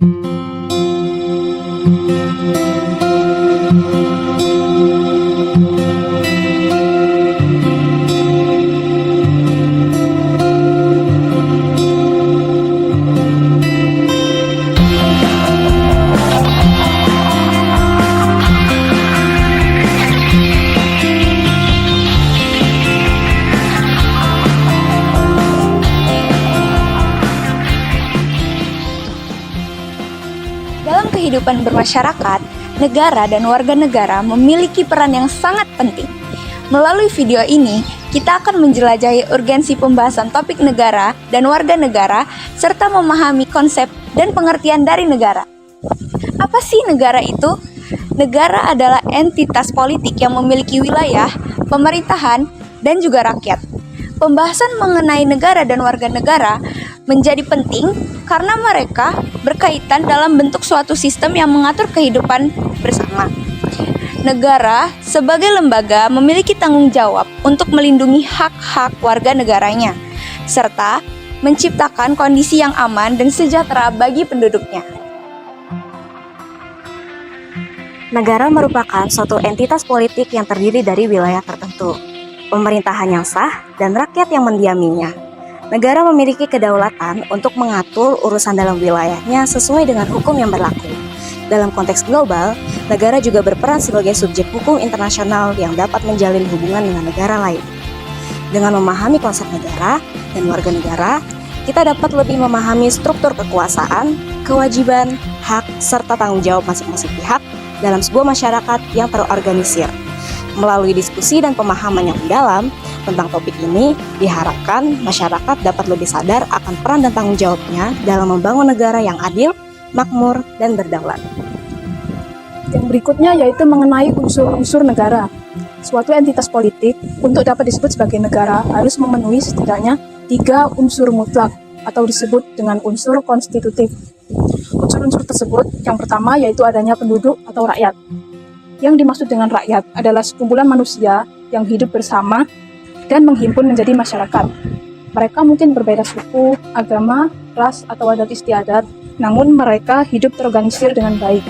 Dalam kehidupan bermasyarakat, negara dan warga negara memiliki peran yang sangat penting. Melalui video ini, kita akan menjelajahi urgensi pembahasan topik negara dan warga negara, serta memahami konsep dan pengertian dari negara. Apa sih negara itu? Negara adalah entitas politik yang memiliki wilayah, pemerintahan, dan juga rakyat. Pembahasan mengenai negara dan warga negara menjadi penting karena mereka berkaitan dalam bentuk suatu sistem yang mengatur kehidupan bersama. Negara sebagai lembaga memiliki tanggung jawab untuk melindungi hak-hak warga negaranya, serta menciptakan kondisi yang aman dan sejahtera bagi penduduknya. Negara merupakan suatu entitas politik yang terdiri dari wilayah tertentu, pemerintahan yang sah, dan rakyat yang mendiaminya. Negara memiliki kedaulatan untuk mengatur urusan dalam wilayahnya sesuai dengan hukum yang berlaku. Dalam konteks global, negara juga berperan sebagai subjek hukum internasional yang dapat menjalin hubungan dengan negara lain. Dengan memahami konsep negara dan warga negara, kita dapat lebih memahami struktur kekuasaan, kewajiban, hak, serta tanggung jawab masing-masing pihak dalam sebuah masyarakat yang terorganisir. Melalui diskusi dan pemahaman yang mendalam tentang topik ini, diharapkan masyarakat dapat lebih sadar akan peran dan tanggung jawabnya dalam membangun negara yang adil, makmur, dan berdaulat. Yang berikutnya yaitu mengenai unsur-unsur negara. Suatu entitas politik untuk dapat disebut sebagai negara harus memenuhi setidaknya 3 unsur mutlak atau disebut dengan unsur konstitutif. Unsur-unsur tersebut yang pertama yaitu adanya penduduk atau rakyat. Yang dimaksud dengan rakyat adalah sekumpulan manusia yang hidup bersama dan menghimpun menjadi masyarakat. Mereka mungkin berbeda suku, agama, ras, atau adat istiadat, namun mereka hidup terorganisir dengan baik.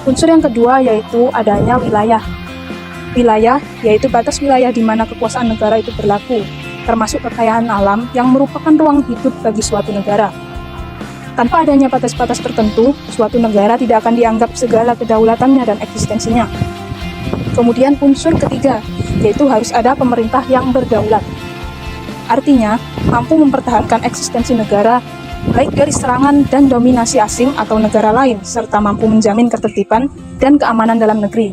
Unsur yang kedua yaitu adanya wilayah. Wilayah yaitu batas wilayah di mana kekuasaan negara itu berlaku, termasuk kekayaan alam yang merupakan ruang hidup bagi suatu negara. Tanpa adanya batas-batas tertentu, suatu negara tidak akan dianggap segala kedaulatannya dan eksistensinya. Kemudian unsur ketiga, yaitu harus ada pemerintah yang berdaulat. Artinya, mampu mempertahankan eksistensi negara, baik dari serangan dan dominasi asing atau negara lain, serta mampu menjamin ketertiban dan keamanan dalam negeri.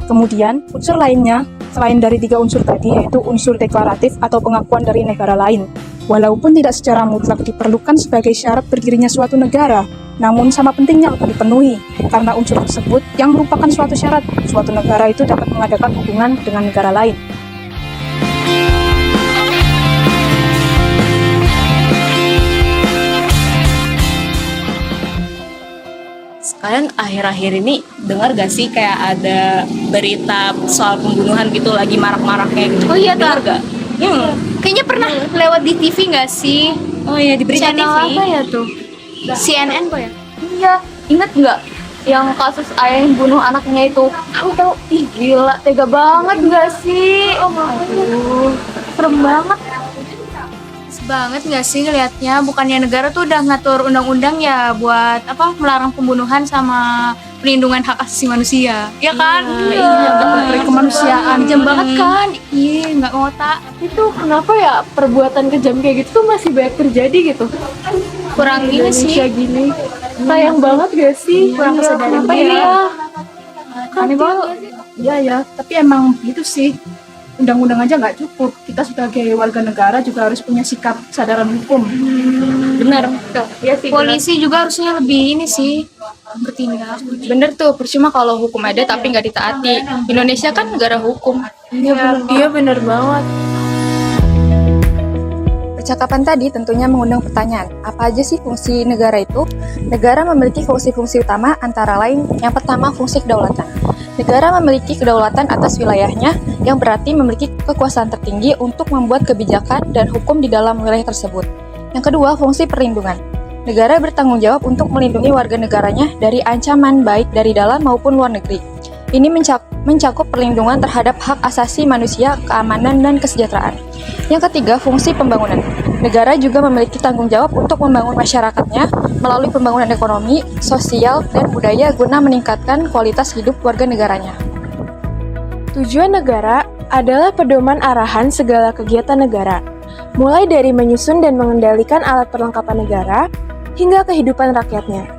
Kemudian, unsur lainnya, selain dari 3 unsur tadi, yaitu unsur deklaratif atau pengakuan dari negara lain. Walaupun tidak secara mutlak diperlukan sebagai syarat berdirinya suatu negara, namun sama pentingnya untuk dipenuhi, karena unsur tersebut yang merupakan suatu syarat suatu negara itu dapat mengadakan hubungan dengan negara lain. Kalian akhir-akhir ini dengar gak sih kayak ada berita soal pembunuhan gitu lagi marak-maraknya gitu? Oh iya, dengar gak? Kayaknya pernah lewat di TV nggak sih? Oh iya, di berita Channel TV. apa ya tuh? CNN kok ya? Iya, inget nggak yang kasus ayah yang bunuh anaknya itu? Aku tahu, ih gila, tega banget nggak sih? Oh aduh, serem banget. Banget nggak sih ngelihatnya? Bukannya negara tuh udah ngatur undang-undang ya buat apa melarang pembunuhan sama pelindungan hak asasi manusia, ya kan? Dari kemanusiaan. Kejam banget kan? Iya, nggak ngotak. Itu kenapa ya perbuatan kejam kayak gitu tuh masih banyak terjadi gitu? Kurang Di ini sih. Indonesia gini, sayang banget gak sih? Kurang kesadaran Kenapa dia. ya? Aneh banget. Iya ya, tapi emang gitu sih. Undang-undang aja nggak cukup. Kita sebagai warga negara juga harus punya sikap kesadaran hukum. Benar. Iya sih. Polisi juga harusnya lebih ini sih bertindak. Bener tuh, percuma kalau hukum ada tapi nggak ditaati. Indonesia kan negara hukum. Iya bener banget. Percakapan tadi tentunya mengundang pertanyaan, apa aja sih fungsi negara itu? Negara memiliki fungsi-fungsi utama antara lain yang pertama fungsi kedaulatan. Negara memiliki kedaulatan atas wilayahnya yang berarti memiliki kekuasaan tertinggi untuk membuat kebijakan dan hukum di dalam wilayah tersebut. Yang kedua, fungsi perlindungan. negara bertanggung jawab untuk melindungi warga negaranya dari ancaman baik dari dalam maupun luar negeri. Ini mencakup perlindungan terhadap hak asasi manusia, keamanan, dan kesejahteraan. Yang ketiga, fungsi pembangunan. Negara juga memiliki tanggung jawab untuk membangun masyarakatnya melalui pembangunan ekonomi, sosial, dan budaya guna meningkatkan kualitas hidup warga negaranya. Tujuan negara adalah pedoman arahan segala kegiatan negara, mulai dari menyusun dan mengendalikan alat perlengkapan negara, hingga kehidupan rakyatnya.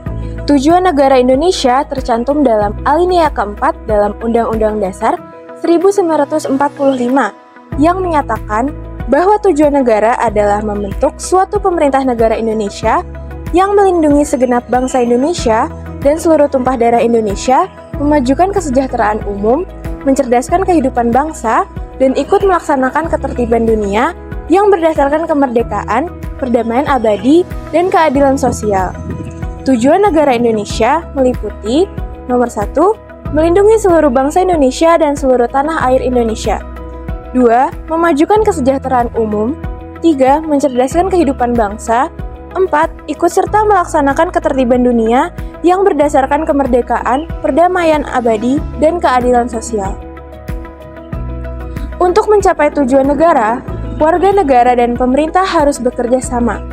Tujuan negara Indonesia tercantum dalam alinea keempat dalam Undang-Undang Dasar 1945 yang menyatakan bahwa tujuan negara adalah membentuk suatu pemerintah negara Indonesia yang melindungi segenap bangsa Indonesia dan seluruh tumpah darah Indonesia, memajukan kesejahteraan umum, mencerdaskan kehidupan bangsa, dan ikut melaksanakan ketertiban dunia yang berdasarkan kemerdekaan, perdamaian abadi, dan keadilan sosial. Tujuan negara Indonesia meliputi nomor 1, melindungi seluruh bangsa Indonesia dan seluruh tanah air Indonesia. 2, memajukan kesejahteraan umum. 3, mencerdaskan kehidupan bangsa. 4, ikut serta melaksanakan ketertiban dunia yang berdasarkan kemerdekaan, perdamaian abadi, dan keadilan sosial. Untuk mencapai tujuan negara, warga negara dan pemerintah harus bekerja sama.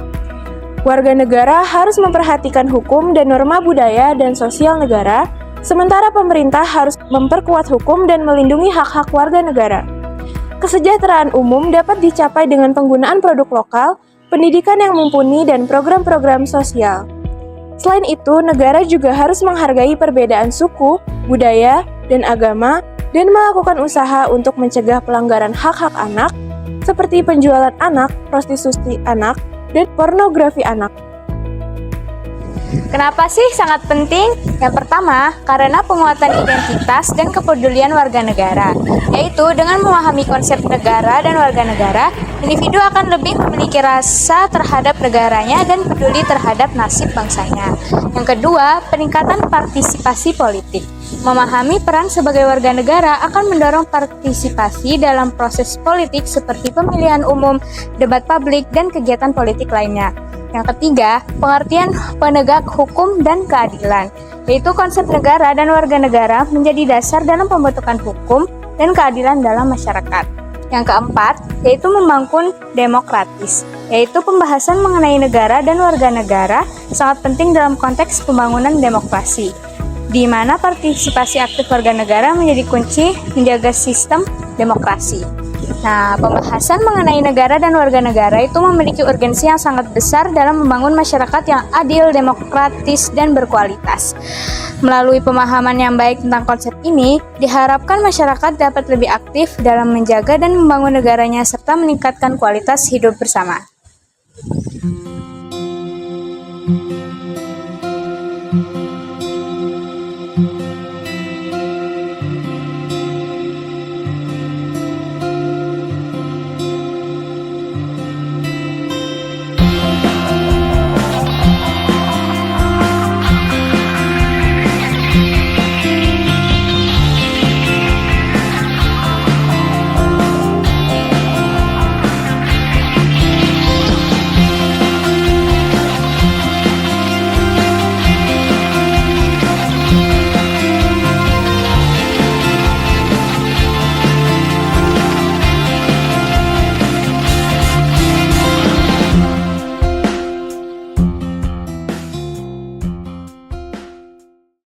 Warga negara harus memperhatikan hukum dan norma budaya dan sosial negara, sementara pemerintah harus memperkuat hukum dan melindungi hak-hak warga negara. Kesejahteraan umum dapat dicapai dengan penggunaan produk lokal, pendidikan yang mumpuni, dan program-program sosial. Selain itu, negara juga harus menghargai perbedaan suku, budaya, dan agama, dan melakukan usaha untuk mencegah pelanggaran hak-hak anak, seperti penjualan anak, prostitusi anak, dan pornografi anak. Kenapa sih sangat penting? Yang pertama, karena penguatan identitas dan kepedulian warga negara, yaitu dengan memahami konsep negara dan warga negara, individu akan lebih memiliki rasa terhadap negaranya dan peduli terhadap nasib bangsanya. Yang kedua, peningkatan partisipasi politik. Memahami peran sebagai warga negara akan mendorong partisipasi dalam proses politik seperti pemilihan umum, debat publik, dan kegiatan politik lainnya. Yang ketiga, pengertian penegak hukum dan keadilan, yaitu konsep negara dan warga negara menjadi dasar dalam pembentukan hukum dan keadilan dalam masyarakat. Yang keempat, yaitu membangun demokratis, yaitu pembahasan mengenai negara dan warga negara sangat penting dalam konteks pembangunan demokrasi, di mana partisipasi aktif warga negara menjadi kunci menjaga sistem demokrasi. Nah, pembahasan mengenai negara dan warga negara itu memiliki urgensi yang sangat besar dalam membangun masyarakat yang adil, demokratis, dan berkualitas. Melalui pemahaman yang baik tentang konsep ini, diharapkan masyarakat dapat lebih aktif dalam menjaga dan membangun negaranya serta meningkatkan kualitas hidup bersama.